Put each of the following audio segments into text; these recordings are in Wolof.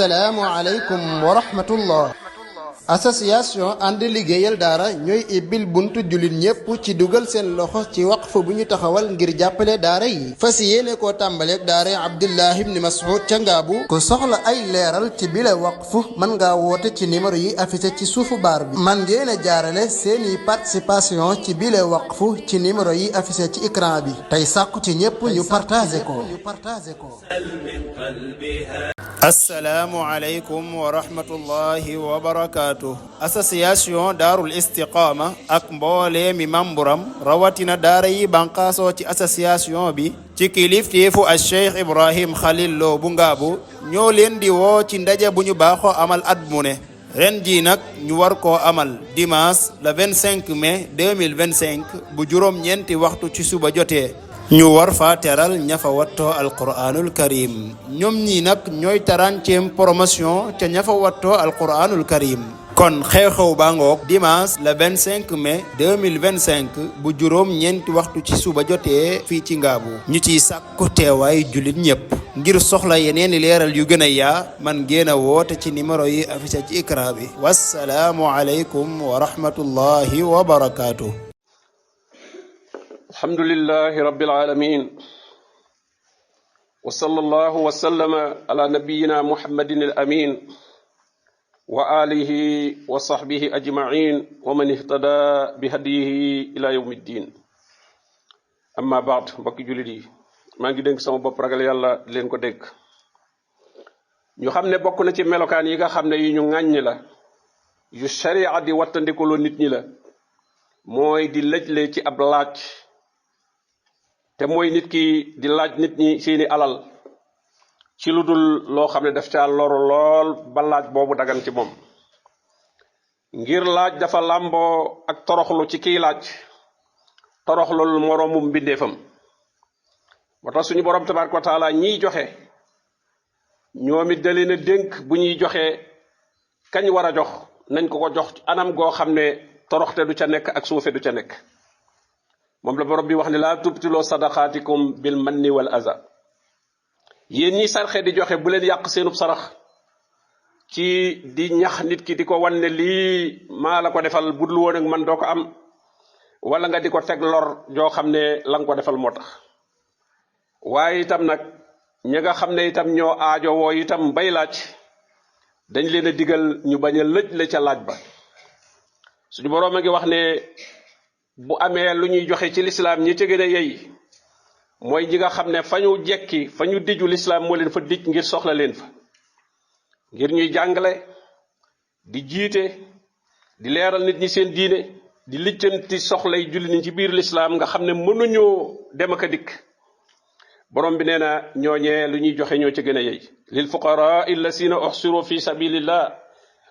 assalaamu aleykum wa rahmatullah. association ànd liggéeyal daara ñooy ibbil buntu jullit ñépp ci dugal seen loxo ci waqf bu ñu taxawal ngir jàppale daara yi fas yéene koo tàmbaleeg daara Abdullah ibn Mas'ud ca Ngaabu. ku soxla ay leeral ci bile waqf mën ngaa woote ci numéro yi affiché ci suufu baar bi. man ngeen a jaarale seeni participation ci bile waqf ci numéro yi affiché ci écran bi tey sàkku ci ñépp ñu partagé ko. assalaamu aleykum wa rahmatullahi wa barakaatu. association daarul istiqaama ak mboolee mi mamburam rawatina daara yi banqaasoo ci association bi ci kilifteefu al cheikh Ibrahim Khalil Lo bu Ngaabu ñoo leen di woo ci ndaje bu ñu baaxoo amal at mu ne ren jii nag ñu war koo amal dimanche le 25 mai 2025 bu juróom-ñeenti waxtu ci suba jotee ñu war fa teral ña fa wattoo alquraanul karim ñoom ñii nag ñooy 30e promotion ca ña fa wattoo alquraanul karim kon xew-xew baa ngoog dimanche le 25 mai 2025 bu juróom-ñeenti waxtu ci suba jotee fii ci Ngaabu ñu ciy sàkku teewaay jullit ñépp ngir soxla yeneeni leeral yu gën a yaa man ngeen a woote ci numéro yi affiché ci écran bi wassalaamu aleykum wa rahmatullahi wa barakaatu. alhamdulillahi rabbil alamin wa sallallahu wa sallama ala nabiyyina muhammadin al amin wa alihi wa sahbihi ajma'in wa man ihtada bi hadiyihi ila yawmiddin amma ba'd mbokki jullit yi maa ngi dénk sama bopp ragal yàlla di leen ko dénk ñu xam ne bokk na ci melokaan yi nga xam ne yi ñu ŋàññ la yu sharia di wattandikuloo nit ñi la mooy di lëjle ci ab laaj te mooy nit ki di laaj nit ñi seeni alal ci lu dul loo xam ne daf caa loru lool ba laaj boobu dagan ci moom ngir laaj dafa làmboo ak toroxlu ci kiy laaj toroxlul moroomum mbindeefam moo tax suñu borom tabaaraka wa taala ñiy joxe ñoom it da leen a dénk bu ñuy joxe kañ war a jox nañ ko ko jox anam goo xam ne toroxte du ca nekk ak suufe du ca nekk moom la borom bi wax ne laa tubtiloo sadaqaatikum bil manni wal aza yéen ñi sarxe di joxe bu leen yàq seenub sarax ci di ñax nit ki di ko wan ne lii maa la ko defal budul woon ak man doo ko am wala nga di ko teg lor joo xam ne la nga ko defal moo tax waaye itam nag ñi nga xam ne itam ñoo aajo woo itam bay laaj dañ leen a digal ñu bañ a lëj la ca laaj ba suñu borom a ngi wax ne bu amee lu ñuy joxe ci lislaam ñi ci gën a yey mooy ñi nga xam ne fa ñu jekki fa ñu diju lislaam moo leen fa dij ngir soxla leen fa ngir ñuy jàngale di jiite di leeral nit ñi seen diine di lijjanti soxlay julli ni ci biir lislaam nga xam ne mënuñoo dem ak a dikk borom bi nee na ñooñee lu ñuy joxe ñoo ci gën a yey lil fuqaraa allasina uhsiru fi sabilillah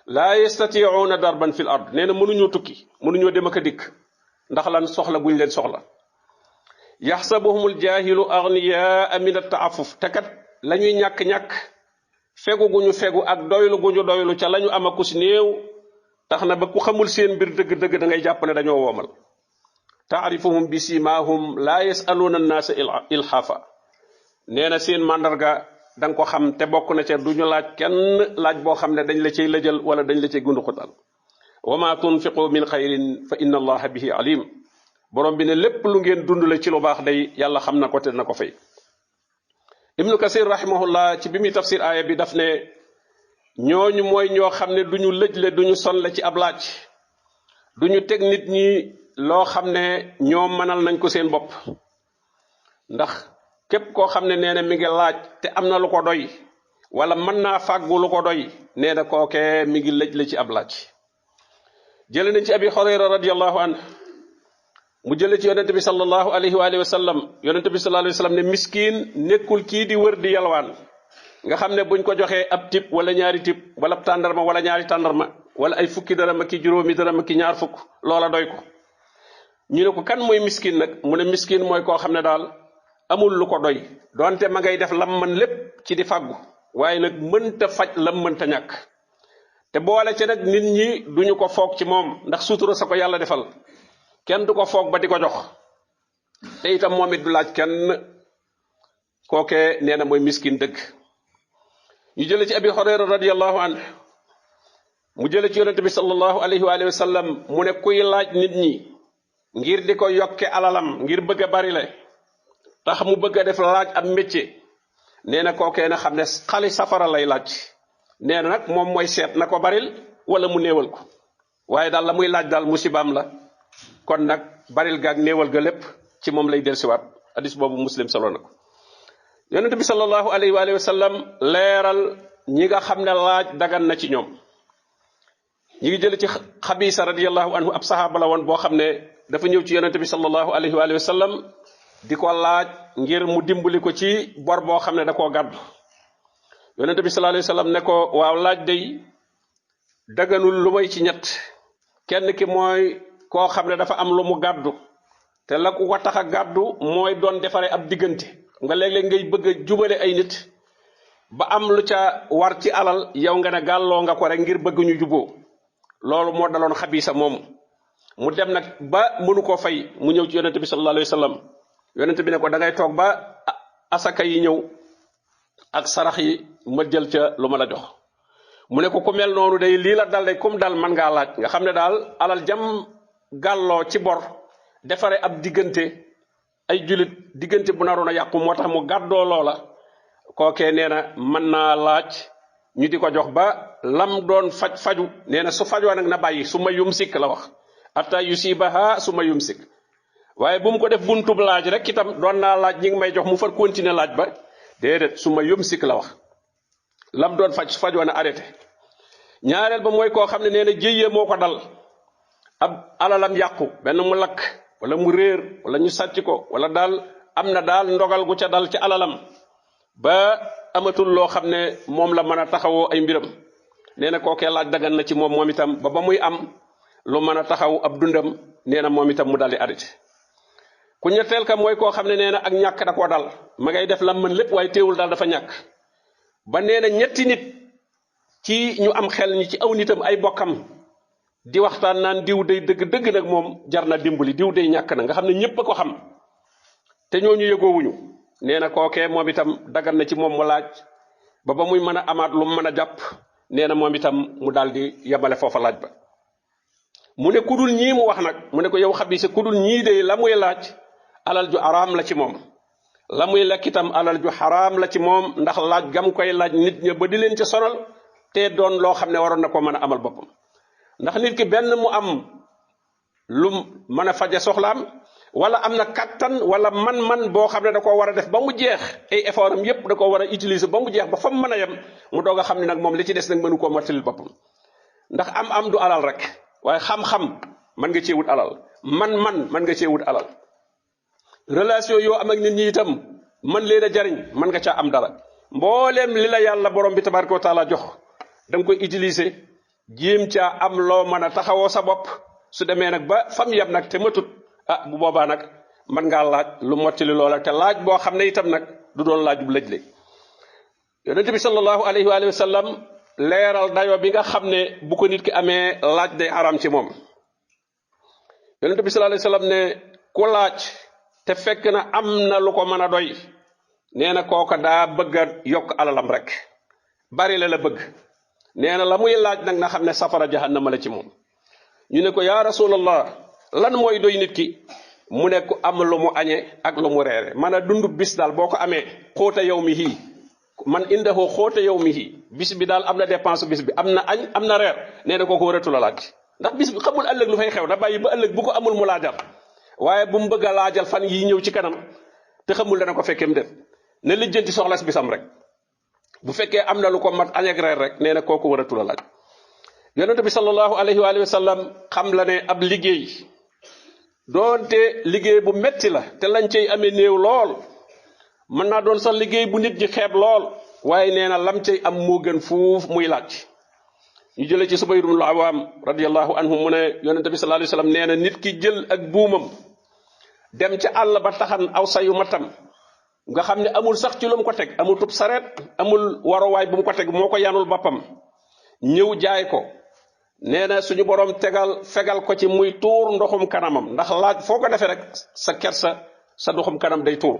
laa yastati'una darban fil ard nee na mënuñoo tukki mënuñoo dem ak a dikk ndax lan soxla guñ leen soxla yaxsabuhumul jaahilu aghniyaa min at-ta'affuf te kat la ñuy ñàkk-ñàkk fegu guñu fegu ak doylu guñu doylu ca la ñu am akus néew tax na ba ku xamul seen mbir dëgg-dëgg da ngay jàpp ne dañoo woomal taarifuhum bi simaahum laa yasaluuna annaasa ilhaafa nee na seen màndarga da nga ko xam te bokk na ca duñu laaj kenn laaj boo xam ne dañ la cay lëjal wala dañ la cay gunduxutal wa ma tunfiqu min xayrin fa inna allaha bihi alim borom bi ne lépp lu ngeen dund la ci lu baax day yàlla xam na ko te na ko fay ibnu kasir rahimahullah ci bi muy tafsir aaya bi daf ne ñooñu mooy ñoo xam ne duñu lëjle duñu sonle ci ab laaj duñu teg nit ñi loo xam ne ñoom mënal nañ ko seen bopp ndax képp koo xam ne nee na mi ngi laaj te am na lu ko doy wala mën naa fàggu lu ko doy nee na kookee mi ngi lëjle ci ab laaj jële nañ ci abi Hurayra radiyallahu anhu mu jële ci yonente bi sallallahu alayhi wa alihi wa sallam yonente bi sallallahu alayhi wa sallam ne miskin nekkul kii di wër di yalwaan nga xam ne buñ ko joxee ab tip wala ñaari tip wala ab tàndarma wala ñaari tàndarma wala ay fukki dërëm ak ki juróomi dërëm ak ki ñaar fukk loola doy ko ñu ne ko kan mooy miskin nag mu ne miskin mooy koo xam ne daal amul lu ko doy donte ma ngay def lam mën lépp ci di fàggu waaye nag mënta faj lam mënta ñàkk te boole ci nag nit ñi duñu ko foog ci moom ndax sutura sa ko yàlla defal kenn du ko foog ba di ko jox te itam moom it du laaj kenn kooke nee na mooy miskin dëgg ñu jële ci abi hurayra radiyallahu anhu mu jële ci yonente bi sallallahu alayhi wa sallam mu ne kuy laaj nit ñi ngir di ko yokke alalam ngir bëgg a bari le tax mu bëgg a def laaj ab métier nee na kookee na xam ne xali safara lay laaj nee na nag moom mooy seet na ko baril wala mu néewal ko waaye daal la muy laaj daal musibaam la kon nag baril gaag néewal ga lépp ci moom lay dellusiwaat hadis boobu muslim solo na ko yonente bi sallallahu alayhi wa sallam leeral ñi nga xam ne laaj dagan na ci ñoom ñi ngi jël ci xabisa radiyallahu anhu ab sahaaba la woon boo xam ne dafa ñëw ci yonente bi sallallahu alayhi wa sallam di ko laaj ngir mu dimbali ko ci bor boo xam ne da koo gàddu yonente bi sallallahu alayhi wa sallam ne ko waaw laaj day daganul lu may ci ñett kenn ki mooy koo xam ne dafa am lu mu gàddu te la ku ko tax a gàddu mooy doon defare ab diggante nga léeg-léeg ngay bëgg a jubale ay nit ba am lu ca war ci alal yow nga ne gàlloo nga ko rek ngir bëgg ñu juboo loolu moo daloon xabisa moomu mu dem nag ba mënu koo fay mu ñëw ci yonente bi sallallahu alayhi wa sallam yonente bi ne ko da ngay toog ba asaka yi ñëw ak sarax yi ma jël ca lu ma la jox mu ne ko ku mel noonu day lii la dal day kum dal man ngaa laaj nga xam ne daal alal jam gàlloo ci bor defare ab diggante ay julit diggante bu naroon a yàqu moo tax mu gàddoo loola kookee nee na mën naa laaj ñu di ko jox ba lam doon faju nee na su fajoo nag na bàyyi su ma yumsik la wax atta yusibaha su ma yumsik waaye bu mu ko def buntub laaj rek itam doon naa laaj ñi ngi may jox mu far continuer laaj ba déedéet su ma yumsik la wax lam doon su fajoo na arrêté ñaareel ba mooy koo xam ne nee na jéyee moo ko dal ab alalam yàqu benn mu lakk wala mu réer wala ñu sàcc ko wala daal am na daal ndogal gu ca dal ci alalam ba amatul loo xam ne moom la mën a taxawoo ay mbiram nee na kookee laaj dagan na ci moom itam ba muy am lu mën a taxaw ab dundam nee na moom itam mu daldi arrêté ku ñetteel ka mooy koo xam ne nee na ak ñàkk da koo dal ma ngay def lam mën lépp waaye teewul daal dafa ñàkk ba nee na ñetti nit ci ñu am xel ñi ci aw nitam ay bokkam di waxtaan naan diw day dëgg nag moom jar na dimbali diw day ñàkk na nga xam ne ñépp a ko xam te ñooñu yëgoowuñu nee na kookee moom itam dagan na ci moom mu laaj ba muy mën a amaat lu mu mën a jàpp nee na moom itam mu daal di yemale foofa laaj ba mu ne kudul ñii mu wax nag mu ne ko yow xabisa kudul ñii de la muy laaj alal ju araam la ci moom la muy lekk itam alal ju xaraam la ci moom ndax laaj gam koy laaj nit ña ba di leen ca sonal te doon loo xam ne waroon na ko mën a amal boppam ndax nit ki benn mu am lu mën a faje soxlaam wala am na kattan wala man boo xam ne da koo war a def ba mu jeex ay effort am yépp da ko war a utiliser ba mu jeex ba fa mu mën a yem mu doog a xam ne nag moom li ci des nag mënu koo mottalil boppam ndax am du alal rek waaye xam-xam mën nga cee wut alal man mën nga cee wut alal relation yoo am ak nit ñi itam mën leen a jariñ mën nga caa am dara mbooleem li la yàlla borom bi tabaraka wa taala jox da nga koy utiliser jéem caa am loo mën a taxawoo sa bopp su demee nag ba fam yem nag te matut bu boobaa nag mën ngaa laaj lu mottali loola te laaj boo xam ne itam nag du doon laajub lëj le yonente bi sallallahu alayhi wa sallam leeral dayo bi nga xam ne bu ko nit ki amee laaj day araam ci moom yonente bi sallallahu alayhi wa sallam ne ku laaj te fekk na am na lu ko mën a doy nee na kooka daa bëgg a yokk alalam rek bari la bëgg nee na la muy laaj nag na xam ne safara jahannama la ci moom ñu ne ko yaa rasulallah lan mooy doy nit ki mu ne ko am lu mu añe ak lu mu reere man a dund bis daal boo ko amee xóota yow mi hii man indahu xóota yow mi hii bis bi daal am na dépense bis bi am na añ am na reer nee na kooku waratul a laaj ndax bis bi xamul ëllëg lu fay xew na bàyyi ba ëllëg bu ko amul mu laajal waaye bu mu bëgg a laajal fan yi ñëw ci kanam te xamul dana ko fekkeem def ne lijjanti soxlas bisam rek bu fekkee am na lu ko mat añ ak reer rek nee na kooku waratul a laaj yonente bi sallallahu alayhi wa sallam xam la ne ab liggéey doonte liggéey bu metti la te lañ cay amee néew lool mën naa doon sax liggéey bu nit ñi xeeb lool waaye nee na lam cay am moo gën fuuf muy laaj ñu jëlee ci Subayr ibn al-Awwam radiyallahu anhu mu ne yonente bi sallallahu alayhi wa sallam nee na nit ki jël ak buumam dem ca àll ba taxan aw sayu matam nga xam ne amul sax ci lu mu ko teg amul tub sareet amul waruwaay bu mu ko teg moo ko yanul boppam ñëw jaay ko nee na suñu borom fegal ko ci muy tuur ndoxum kanamam ndax laaj foo ko defee rek sa kersa sa ndoxum kanam day tuur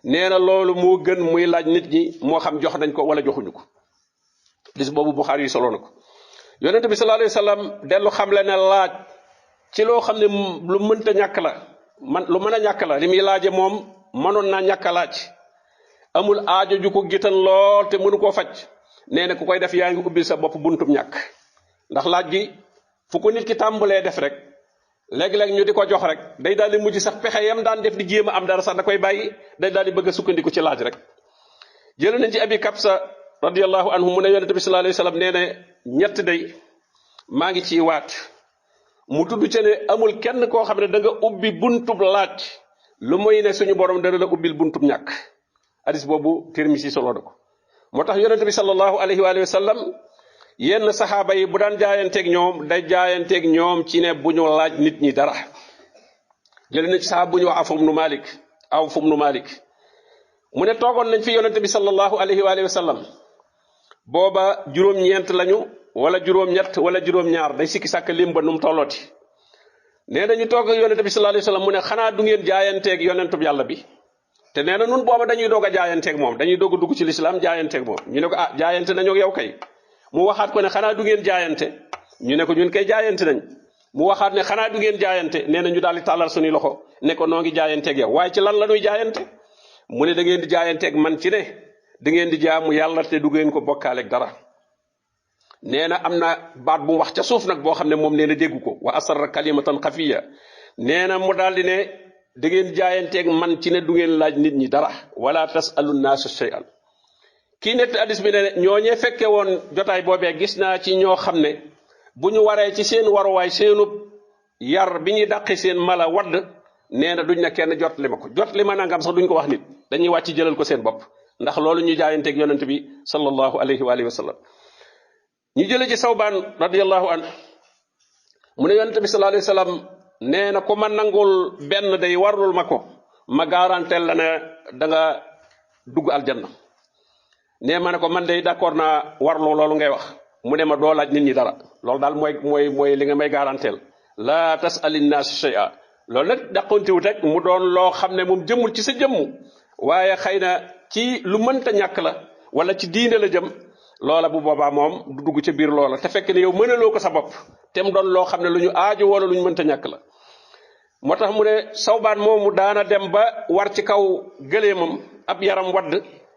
nee na loolu moo gën muy laaj nit ñi moo xam jox nañ ko wala joxuñu ko hadis boobu Buxaari yi solo na ko yonente bi sallallahu alayhi wa sallam dellu xamle ne laaj ci loo xam ne lu mënta ñàkk la lu mën a ñàkk la li muy laaje moom mënoon naa ñàkk a laaj amul aajo ju ko gitan lool te mënu koo faj nee na ku koy def yaa ngi ubbil sa bopp buntum ñàkk ndax laaj gi fu ko nit ki tàmbalee def rek léeg-léeg ñu di ko jox rek day daal di mujj sax pexe yam daan def di jéem a am dara sax da koy bàyyi day daal di bëgg a sukkandiku ci laaj rek jël nañ ci abi kabsa radiyallahu anhu mu ne yonente bi sallallahu alayhi wa sallam nee na ñett day maa ngi ciy waat mu tudd ci ne amul kenn koo xam ne da nga ubbi buntub laaj lu moy ne suñu borom dana la ubbil buntub ñàkk hadis boobu Tirmisi solo na ko moo tax yonente bi sallallahu alayhi wa sallam yenn saxaaba yi bu daan jaayanteeg ñoom day jaayanteeg ñoom ci ne bu ñu laaj nit ñi dara jëlee na ci saxaaba bu ñu wax Awf ibnu Malik mu ne toogoon nañ fi yonente bi sallallahu alayhi wa sallam booba juróom-ñeent lañu wala juróom-ñett wala juróom-ñaar day sikki sàkk lim ba nu mu tollooti nee na ñu toog ak yonente bi sallallahu alayhi wa sallam mu ne xanaa du ngeen jaayanteeg yonentub yàlla bi te nee na nun booba dañuy doog a jaayanteeg moom dañuy doog a dugg ci lislaam jaayanteeg moom ñu ne ko jaayante nañu ak yow kay mu waxaat ko ne xanaa du ngeen jaayante ñu ne ko ñun kay jaayante nañ mu waxaat ne xanaa du ngeen jaayante nee na ñu daal di tàllal suñuy loxo ne ko noo ngi jaayanteeg yow waaye ci lan la ñuy jaayante mu ne da ngeen di jaayanteeg man ci ne da ngeen di jaamu yàlla te du ngeen ko bokkaaleeg dara nee na am na baat bu mu wax ca suuf nag boo xam ne moom nee na déggu ko wa asarra kalimatan xafiya nee na mu daal di ne da ngeen di jaayanteeg man ci ne du ngeen laaj nit ñi dara wala tasalu naasa shay'an kii nett hadis bi ne ñooñee fekke woon jotaay boobee gis naa ci ñoo xam ne bu ñu waree ci seen waruwaay seenub yar bi ñuy dàqi seen mala wadd nee na duñ na kenn jot li ma ko jot li ma nangam sax duñ ko wax nit dañuy wàcc jëlal ko seen bopp ndax loolu ñu jaayanteeg yonent bi sallallahu alayhi wa sallam ñu jële ci Sawbaan radiyallahu anhu mu ne yonent bi sallallahu alayhi wa sallam nee na ku ma nangul benn day warlul ma ko ma garanteel la ne da nga dugg aljanna nee ma ne ko man de d'accord naa warloo loolu ngay wax mu ne ma doo laaj nit ñi dara loolu daal mooy li nga may garanteel la tasalin naas shay'a loolu nag dàqontiwut rek mu doon loo xam ne moom jëmul ci sa jëmmu waaye xëy na ci lu mënta ñàkk la wala ci diine la jëm loola bu boobaa moom du dugg ca biir loola te fekk ne yow mënaloo ko sa bopp te mu doon loo xam ne lu ñu aajo wala lu ñu mënta ñàkk la moo tax mu ne Sawbaan moomu daana dem ba war ci kaw gëleemam ab yaram wadd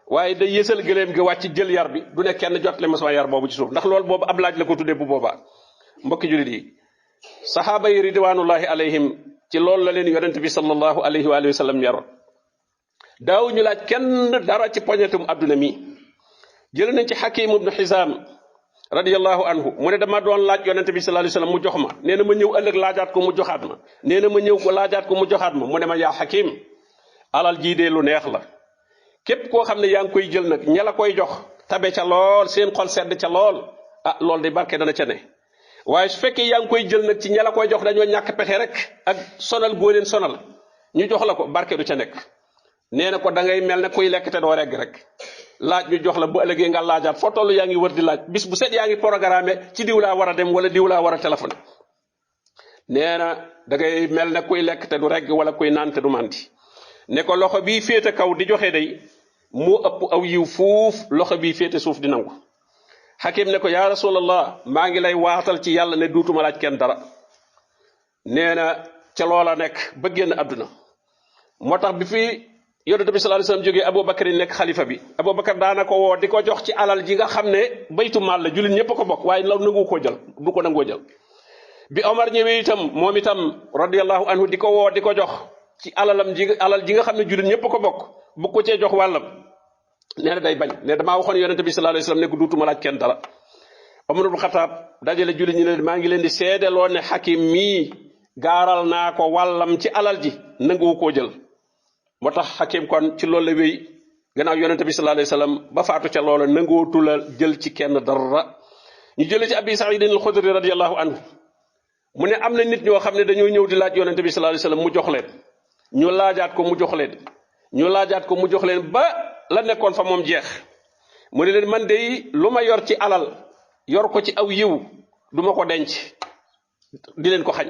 waaye day yësal gëleem gi wàcc jël yar bi du ne kenn jot le ma sama yar boobu ci suuf ndax loolu boobu ab laaj la ko tuddee bu boobaa mbokki jullit yi saxaaba yi ridwanullahi alayhim ci loolu la leen yonent bi sallallahu alayhi wa sallam yaroon daaw ñu laaj kenn dara ci poñetum adduna mi jël nañ ci Hakim ibnu Xisaam radiyallahu anhu mu ne dama doon laaj yonent bi sallallahu alayhi wa sallam mu jox ma nee na ma ñëw ëllëg laajaat ko mu joxaat ma nee na ma ñëw ko laajaat ko mu joxaat ma mu ne ma yaa Hakim alal jii dee lu neex la képp koo xam ne yaa ngi koy jël nag ña la koy jox tabe ca lool seen xol sedd ca lool loolu de barke dana ca ne waaye su fekkee yaa ngi koy jël nag ci ña la koy jox dañoo ñàkk pexe rek ak sonal goo leen sonal ñu jox la ko barke du ca nekk nee na ko da ngay mel ne kuy lekk te doo regg rek laaj ñu jox la bu ëllëgee nga laajaat foo toll yaa ngi wër di laaj bis bu set yaa ngi programme ci diw laa war a dem wala diw laa war a téléphoné nee na da ngay mel ne kuy lekk te du regg wala kuy naan te du màndi ne ko loxo bii féete kaw di joxe day moo ëpp aw yiw fuuf loxo bii féete suuf di nangu Hakim ne ko yaa rasulallah maa ngi lay waatal ci yàlla ne duutuma laaj kenn dara nee na ca loola nekk ba génn àdduna moo tax bi fi yonent bi sallallahu alayhi wasallam jógee Aboubacar nekk xalifa bi Aboubacar daana ko woo di ko jox ci alal ji nga xam ne baytu maal la jullit ñëpp a ko bokk waaye law nangu koo jël du ko nangoo jël bi Omar ñëwee itam moom itam radiyallahu anhu di ko woo di ko jox ci alal ji nga xam ne jullit ñëpp a ko bokk bu ko cee jox wàllam nee na day bañ ne damaa waxoon yonente bi sallallahu alayhi wasallam ne ko duutuma laaj kenn dara Omar ibn Khattab dajale jullit ñi ne maa ngi leen di seedeloo ne Hakim mii gaaral naa ko wàllam ci alal ji nanguwu koo jël moo tax Hakim kon ci loolu la wéy gannaaw yonente bi sallallahu alayhi wasallam ba faatu ca loola nangootu la jël ci kenn dara ñu jële ci Abi Sa'id al-Khudri radiyallahu anhu mu ne am na nit ñoo xam ne dañoo ñëw di laaj yonente bi sallallahu alayhi wasallam mu jox leen ñu laajaat ko mu jox leen ñu laajaat ko mu jox leen ba la nekkoon fa moom jeex mu ne leen man de lu ma yor ci alal yor ko ci aw yiw duma ko denc di leen ko xañ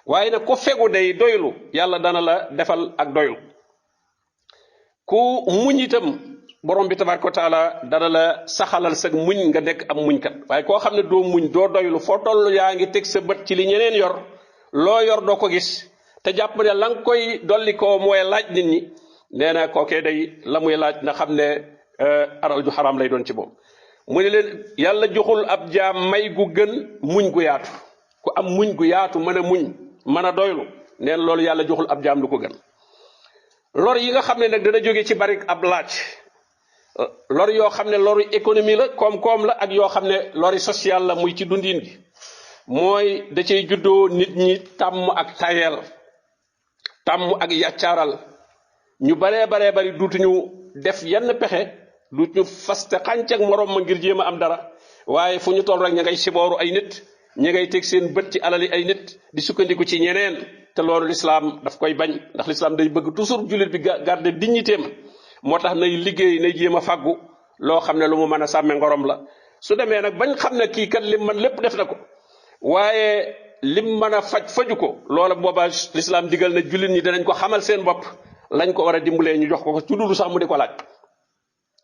waaye nag ku fegu day doylu yàlla dana la defal ak doylu ku muñ itam borom bi tabaraka wa taala dana la saxalal sa muñ nga nekk am muñkat waaye koo xam ne doo muñ doo doylu foo toll yaa ngi teg sa bët ci li ñeneen yor loo yor doo ko gis te jàpp ne la nga koy dolli ko mooy laaj nit ñi nee na kookee day la muy laaj na xam ne alal ju xaraam lay doon ci moom mu ne leen yàlla joxul ab jaam may gu gën muñ gu yaatu ku am muñ gu yaatu mën a muñ mën a doylu neen loolu yàlla joxul ab jaam lu ko gën lor yi nga xam ne nag dana jóge ci bari ab laaj lor yoo xam ne loru économie la koom-koom la ak yoo xam ne lori social la muy ci dundin gi mooy da cay juddoo nit ñi tàmm ak tayel tàmm ak yàccaaral ñu baree bari duutuñu def yenn pexe duutuñu faste xànc ak morom ma ngir jéem a am dara waaye fu ñu toll rek ña ngay sibooru ay nit ña ngay teg seen bët ci alali ay nit di sukkandiku ci ñeneen te loolu lislaam daf koy bañ ndax lislaam day bëgg toujours jullit bi garder dignité ma moo tax nay liggéey nay jéem a fàggu loo xam ne lu mu mën a sàmme ngorom la su demee nag bañ xam ne kii kat lim man lépp def na ko waaye lim mën a faju ko loola booba lislaam digal na jullit ñi danañ ko xamal seen bopp lañ ko war a dimbalee ñu jox ko ci dulu sax mu di ko laaj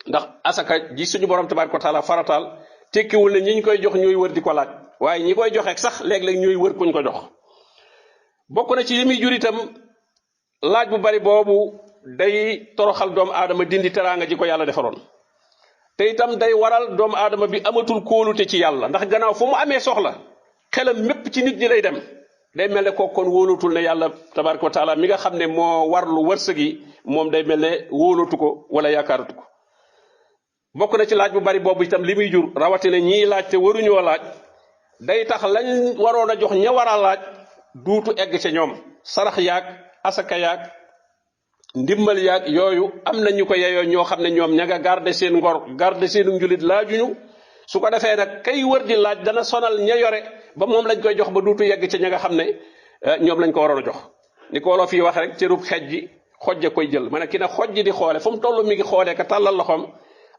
ndax asaka ji suñu borom tabaaraka wa taala farataal tekkiwul ne ñi ñu koy jox ñooy wër di ko laaj waaye ñi koy joxe sax léeg-léeg ñooy wër kuñ ko jox bokk na ci li muy jur itam laaj bu bari boobu day toroxal doomu aadama dindi teraanga ji ko yàlla defaroon te itam day waral doomu aadama bi amatul kóolute ci yàlla ndax gannaaw fu mu amee soxla xelam mépp ci nit ñi lay dem day mel ne kooku kon wóolatul ne yàlla tabaraka wa taala mi nga xam ne moo warlu wërsëg yi moom day mel ne wóolatu ko wala yaakaaratu ko bokk na ci laaj bu bari boobu itam li muy jur rawatina ñiy laaj te waruñoo laaj day tax lañ waroon a jox ña war a laaj duutu egg ca ñoom sarax yaag asaka yaag ndimbal yaag yooyu am na ñu ko yeyoo ñoo xam ne ñoom ña nga garder seen ngor garder seenu njulit laajuñu su ko defee nag kay wër di laaj dana sonal ña yore ba moom lañ koy jox ba duutu yegg ca ña nga xam ne ñoom lañ ko waroon a jox ni ko wolof yi wax rek cërub xej ji xojja koy jël ma ne ki ne xoj ji di xoole fu mu toll mi ngi xoolee ka tàllal loxoom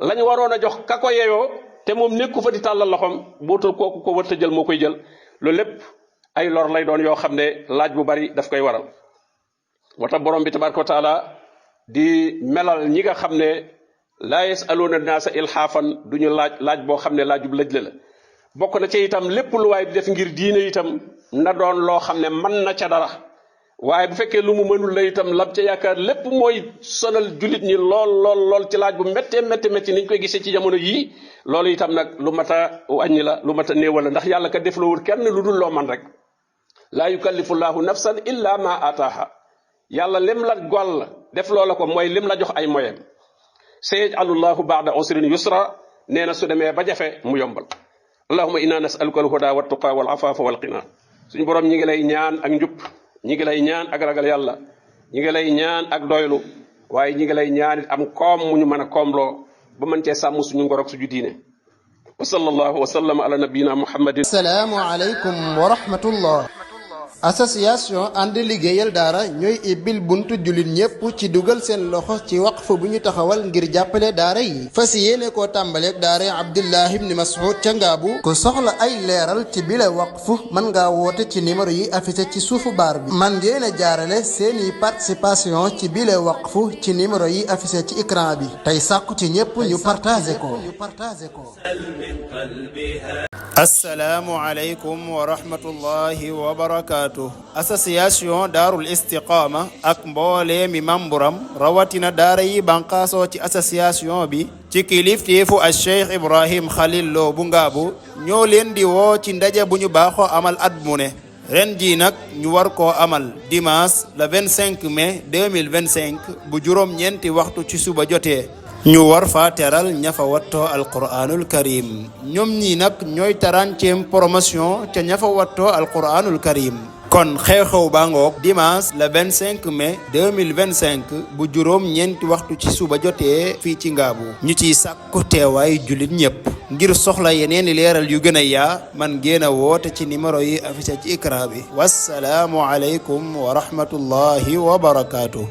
lañ waroon a jox ka ko yeyoo te moom nekku fa di tàllal loxoom bootul kooku ko wërta jël moo koy jël loolu lépp ay lor lay doon yoo xam ne laaj bu bari daf koy waral moo tax borom bi tabaraka wa taala di melal ñi nga xam ne laa yasaluuna naasa ilhaafan duñu laaj boo xam ne laajub lëj la bokk na ci itam lépp lu waay di def ngir diine itam na doon loo xam ne mën na ca dara waaye bu fekkee lu mu mënul la itam lam ca yaakaar lépp mooy sonal jullit ñi lool ci laaj bu métti niñ koy gisee ci jamono yii loolu itam nag lu mat a wàññi la lu mat a néewal la ndax yàlla ka def lawul kenn lu dul loo man rek laa yukallifu llaahu nafsan illa ma ataaha yàlla lim la goll def loola ko mooy lim la jox ay moyem sayaj'alu llaahu ba'da usrin yusra nee na su demee ba jafe mu yombal allahumma inna nas'aluka al-huda wa tuqa wal afafa wal qina suñu borom ñi ngi lay ñaan ak njub ñi ngi lay ñaan ak ragal yàlla ñi ngi lay ñaan ak doylu waaye ñi ngi lay ñaan it am koom mu ñu mën a koomloo ba mën cee sàmm suñu ngor ak suñu diine wa sallallahu wa sallam ala nabiyyina muhammadin. Salaamu aleykum wa rahmatullah. association ànd liggéeyal daara ñooy ibbil buntu jullit ñépp ci dugal seen loxo ci waqf bu ñu taxawal ngir jàppale daara yi fas yéene koo tàmbaleeg daara Abdullah ibn Mas'ud ca Ngaabu ku soxla ay leeral ci bile waqf mën ngaa woote ci numéro yi affiché ci suufu baar bi man ngeen a jaarale seeni participation ci bile waqf ci numéro yi affiché ci écran bi tey sàkku ci ñépp ñu partagé ko. Assalaamu aleykum wa rahmatullahi wa barakaatu. association daarul istiqaama ak mboole mi mamburam rawatina daara yi banqaasoo ci association bi ci kilifteefu al cheikh Ibrahim Khalil Lo bu Ngaabu ñoo leen di woo ci ndaje bu ñu baaxoo amal at mu ne ren jii nag ñu war koo amal dimanche le 25 mai 2025 bu juróom-ñeenti waxtu ci suba jotee ñu war fa teral ña fa wattoo alquranul karim ñoom ñii nag ñooy 30e promotion ca ña fa wattoo alquranul karim kon xew-xew baa ngoog dimanche le 25 mai 2025 bu juróom-ñeenti waxtu ci suba jotee fii ci Ngaabu ñu ciy sàkku teewaay jullit ñépp ngir soxla yeneeni leeral yu gën a yaa man ngeen a woote ci numéro yi affiché ci écran bi wassalaamu aleykum wa rahmatullahi wa barakaatu.